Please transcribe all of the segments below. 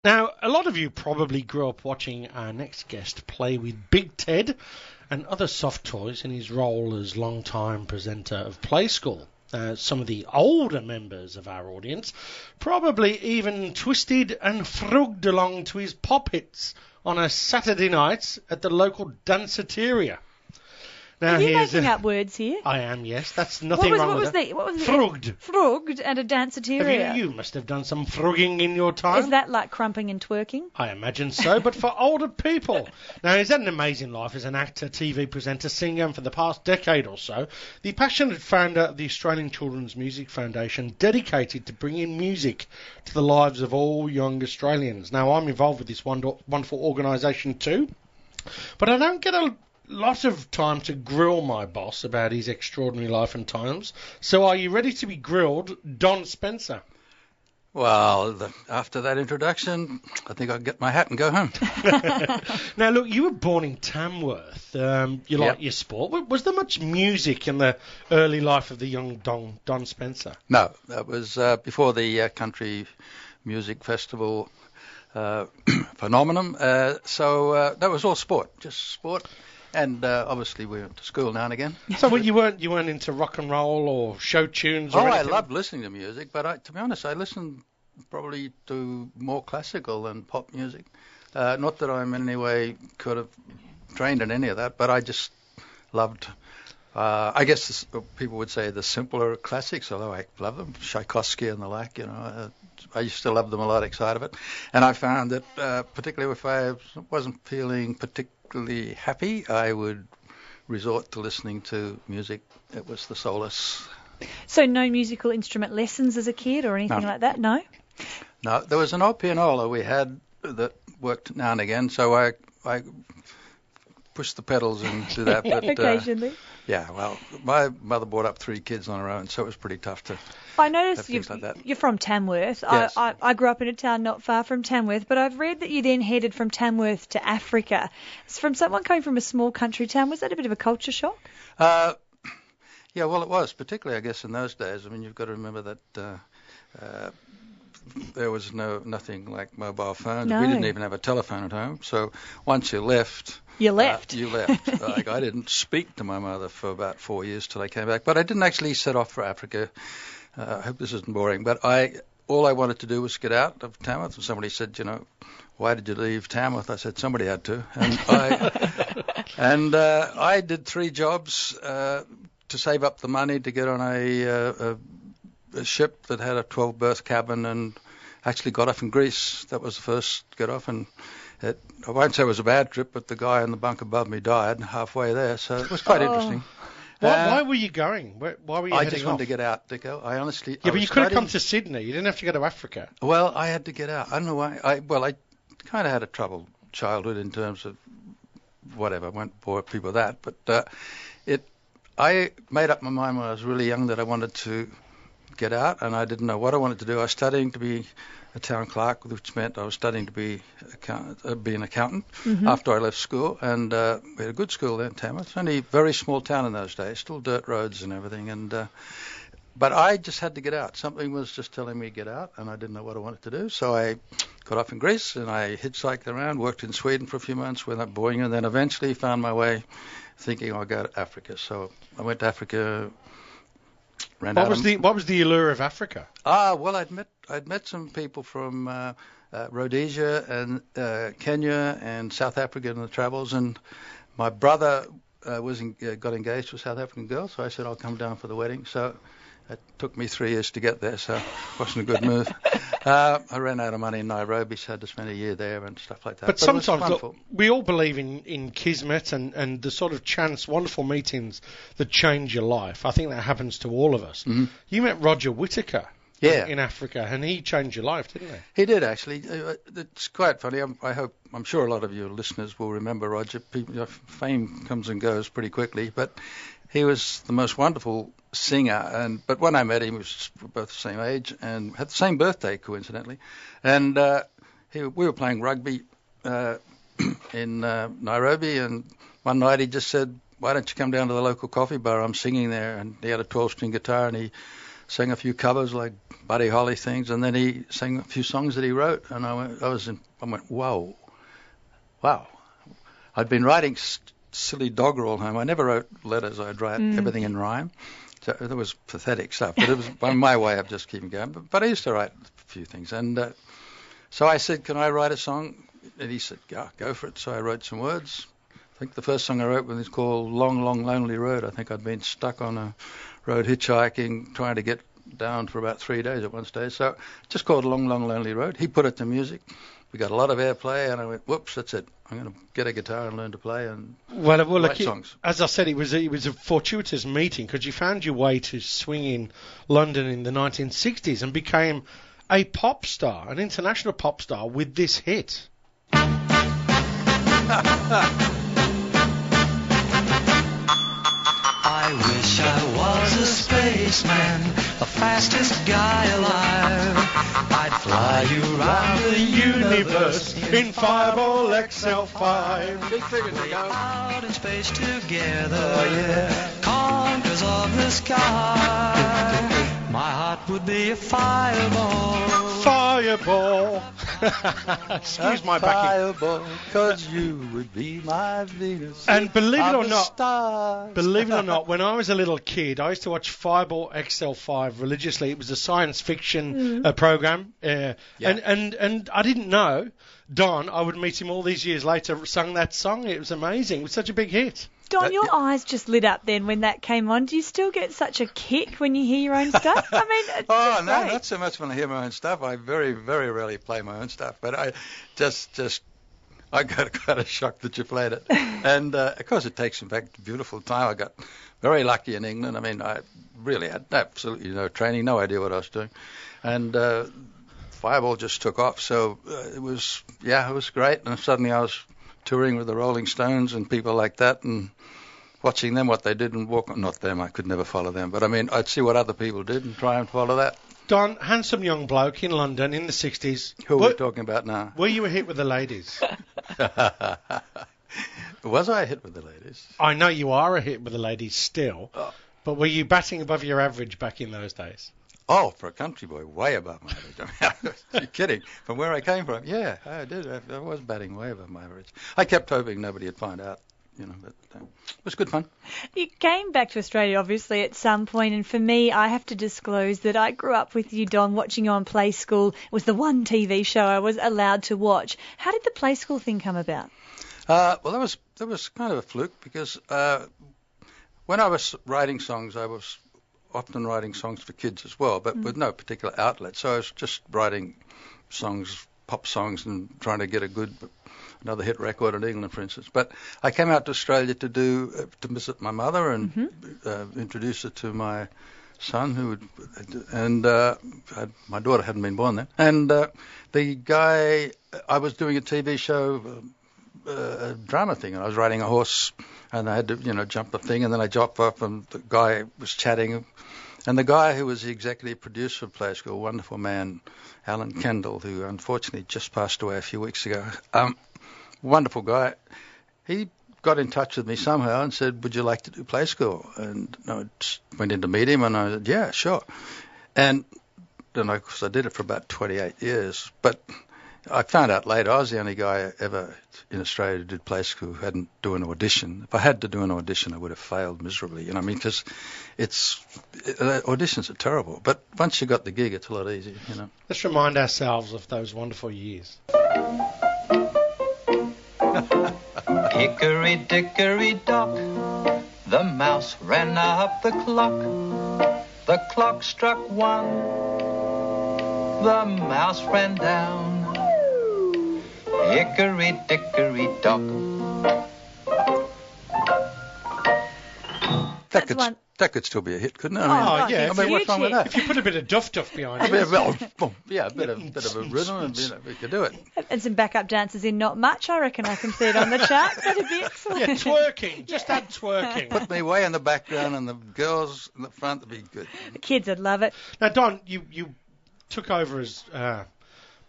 Now, a lot of you probably grew up watching our next guest play with Big Ted and other soft toys in his role as long-time presenter of Play School. Some of the older members of our audience probably even twisted and frugged along to his pop hits on a Saturday night at the local danceteria. Now, Are you making up words here? I am, yes. That's nothing wrong with that. What was the Frugged. Frugged and a danceteria. You must have done some frugging in your time. Is that like crumping and twerking? I imagine so, but for older people. Now, he's had an amazing life as an actor, TV presenter, singer, and for the past decade or so, the passionate founder of the Australian Children's Music Foundation, dedicated to bringing music to the lives of all young Australians. Now, I'm involved with this wonderful organisation too, but I don't get a lot of time to grill my boss about his extraordinary life and times. So are you ready to be grilled, Don Spencer? Well, after that introduction, I think I'll get my hat and go home. Now, look, you were born in Tamworth. You like your sport. Was there much music in the early life of the young Don Spencer? No, that was before the Country Music Festival phenomenon. So that was all sport, just sport. And obviously we went to school now and again. So you weren't into rock and roll or show tunes or anything? I loved listening to music, but to be honest, I listened probably to more classical than pop music. Not that I'm in any way could have trained in any of that, but I just loved, I guess people would say the simpler classics, although I love them, Tchaikovsky and the like, I used to love the melodic side of it. And I found that particularly if I wasn't feeling particularly happy, I would resort to listening to music. It was the solace. So no musical instrument lessons as a kid or anything like that? No? No, there was an old pianola we had that worked now and again, so I pushed the pedals and do that. But, occasionally. Yeah, well, my mother brought up 3 kids on her own, so it was pretty tough to I noticed like you're from Tamworth. Yes. I grew up in a town not far from Tamworth, but I've read that you then headed from Tamworth to Africa. From someone coming from a small country town, was that a bit of a culture shock? Yeah, well, it was, particularly, I guess, in those days. I mean, you've got to remember that there was nothing like mobile phones. No. We didn't even have a telephone at home. So once you left... You left. You left. Like, I didn't speak to my mother for about 4 years till I came back. But I didn't actually set off for Africa. I hope this isn't boring. But all I wanted to do was get out of Tamworth. And somebody said, why did you leave Tamworth? I said, somebody had to. And I did 3 jobs to save up the money to get on a ship that had a 12-berth cabin and actually got off in Greece. That was the first get off. And I won't say it was a bad trip, but the guy in the bunk above me died halfway there, so it was quite interesting. Why were you going? Why were you heading off? I just wanted to get out, Dicko. I honestly... Yeah, but you could have come to Sydney. You didn't have to go to Africa. Well, I had to get out. I don't know why. I kind of had a troubled childhood in terms of whatever. I won't bore people with that, but I made up my mind when I was really young that I wanted to get out, and I didn't know what I wanted to do. I was studying to be a town clerk, which meant I was studying to be an accountant after I left school, and we had a good school there in Tamworth. Only a very small town in those days, still dirt roads and everything, and but I just had to get out. Something was just telling me to get out, and I didn't know what I wanted to do, so I got off in Greece, and I hitchhiked around, worked in Sweden for a few months without boring, and then eventually found my way thinking I'll go to Africa. So I went to Africa. What was the allure of Africa? Well, I'd met some people from Rhodesia and Kenya and South Africa in the travels, and my brother got engaged to a South African girl, so I said I'll come down for the wedding. So it took me 3 years to get there, so it wasn't a good move. I ran out of money in Nairobi, so I had to spend a year there and stuff like that. But sometimes, look, we all believe in kismet and the sort of chance, wonderful meetings that change your life. I think that happens to all of us. Mm-hmm. You met Roger Whittaker in Africa, and he changed your life, didn't he? He did, actually. It's quite funny. I'm sure a lot of your listeners will remember Roger. Fame comes and goes pretty quickly, but he was the most wonderful singer, but when I met him, we were both the same age and had the same birthday, coincidentally. And we were playing rugby in Nairobi, and one night he just said, why don't you come down to the local coffee bar? I'm singing there. And he had a 12-string guitar, and he sang a few covers like Buddy Holly things, and then he sang a few songs that he wrote, and I went, whoa, wow. I'd been writing silly doggerel home. I never wrote letters. I'd write everything in rhyme. So that was pathetic stuff, but it was my way of just keeping going. But I used to write a few things, and so I said, can I write a song? And he said, yeah, go for it. So I wrote some words. I think the first song I wrote was called Long, Long, Lonely Road. I think I'd been stuck on a road hitchhiking, trying to get down for about 3 days at one stage. So just called Long, Long, Lonely Road. He put it to music. We got a lot of airplay, and I went, whoops, that's it. I'm going to get a guitar and learn to play and write songs. As I said, it was a fortuitous meeting because you found your way to swing in London in the 1960s and became a pop star, an international pop star with this hit. I wish I was a spaceman, the fastest guy alive. I'd fly you around the universe in Fireball XL5. Big figures we go out in space together, conquerors of the sky. My heart would be a fireball. Fireball. Excuse my backing. Fireball, 'cause you would be my Venus. And believe it or not, not, when I was a little kid, I used to watch Fireball XL5 religiously. It was a science fiction program, and I didn't know Don. I would meet him all these years later. Sung that song. It was amazing. It was such a big hit. Don, your eyes just lit up then when that came on. Do you still get such a kick when you hear your own stuff? I mean, it's no, great. not so much when I hear my own stuff. I very, very rarely play my own stuff. But I got quite a shock that you played it. And, of course, it takes me back to a beautiful time. I got very lucky in England. I mean, I really had absolutely no training, no idea what I was doing. And Fireball just took off. So it was great. And suddenly I was touring with the Rolling Stones and people like that and watching them, what they did, and not them, I could never follow them, but I mean, I'd see what other people did and try and follow that. Don, handsome young bloke in London in the 60s. Who are we talking about now? Were you a hit with the ladies? Was I a hit with the ladies? I know you are a hit with the ladies still, but were you batting above your average back in those days? Oh, for a country boy, way above my average. You're kidding. From where I came from, yeah, I did. I was batting way above my average. I kept hoping nobody would find out, but it was good fun. You came back to Australia, obviously, at some point, and for me, I have to disclose that I grew up with you, Don, watching you on Play School. It was the one TV show I was allowed to watch. How did the Play School thing come about? Well, that was kind of a fluke because when I was writing songs, I was often writing songs for kids as well, but with no particular outlet. So I was just writing songs, pop songs, and trying to get another hit record in England, for instance. But I came out to Australia to visit my mother and introduce her to my son, my daughter hadn't been born then. And the guy, I was doing a TV show, a drama thing, and I was riding a horse, and I had to, jump the thing, and then I jumped off, and the guy was chatting. And the guy who was the executive producer of Play School, a wonderful man, Alan Kendall, who unfortunately just passed away a few weeks ago, wonderful guy, he got in touch with me somehow and said, would you like to do Play School? And I just went in to meet him, and I said, yeah, sure. And then, of course, I did it for about 28 years. But I found out later I was the only guy ever in Australia who did Play School who hadn't do an audition. If I had to do an audition, I would have failed miserably. Because auditions are terrible. But once you got the gig, it's a lot easier. Let's remind ourselves of those wonderful years. Hickory dickory dock, the mouse ran up the clock. The clock struck 1, the mouse ran down. Hickory dickory dock. That could still be a hit, couldn't it? Yeah. I mean, what's wrong with that? If you put a bit of duff behind it. A bit of a rhythm, and we could do it. And some backup dancers in Not Much, I reckon I can see it on the chart. That'd be excellent. Yeah, twerking. Just add twerking. Put me way in the background and the girls in the front would be good. The kids would love it. Now, Don, you took over as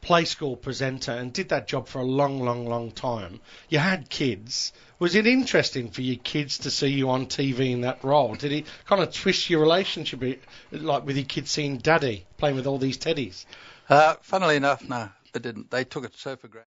play school presenter and did that job for a long, long, long time. You had kids. Was it interesting for your kids to see you on TV in that role? Did it kind of twist your relationship, like with your kids seeing Daddy playing with all these teddies? Funnily enough, no, they didn't. They took it so for granted.